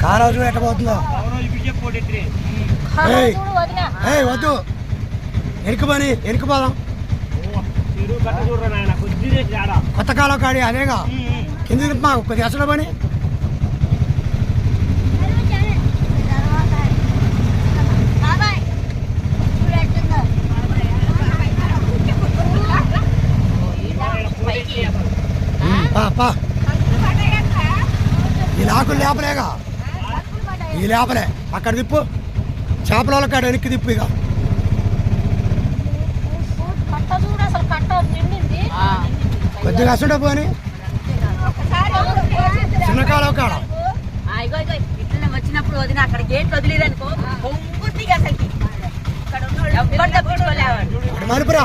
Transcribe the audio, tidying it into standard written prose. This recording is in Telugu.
కాలువ చూడు ఎట్ట పోతుందో. వద్దు ఎరుకుపోదాం. కొత్త కాలువ కాడి అదేగా కింది మా కొద్దిగా అసలు పని. ఈ లాకులు లేపలేగా, ఈ లేపలే అక్కడ తిప్పు. చేపల కాడ వెనక్కి తిప్పు. ఇక కొద్దిగా అసలు పోని చిన్న కాలువ కాడ వచ్చినప్పుడు వదిన అక్కడ గేట్ వదిలేదనుకో, అసలు మరుపురా.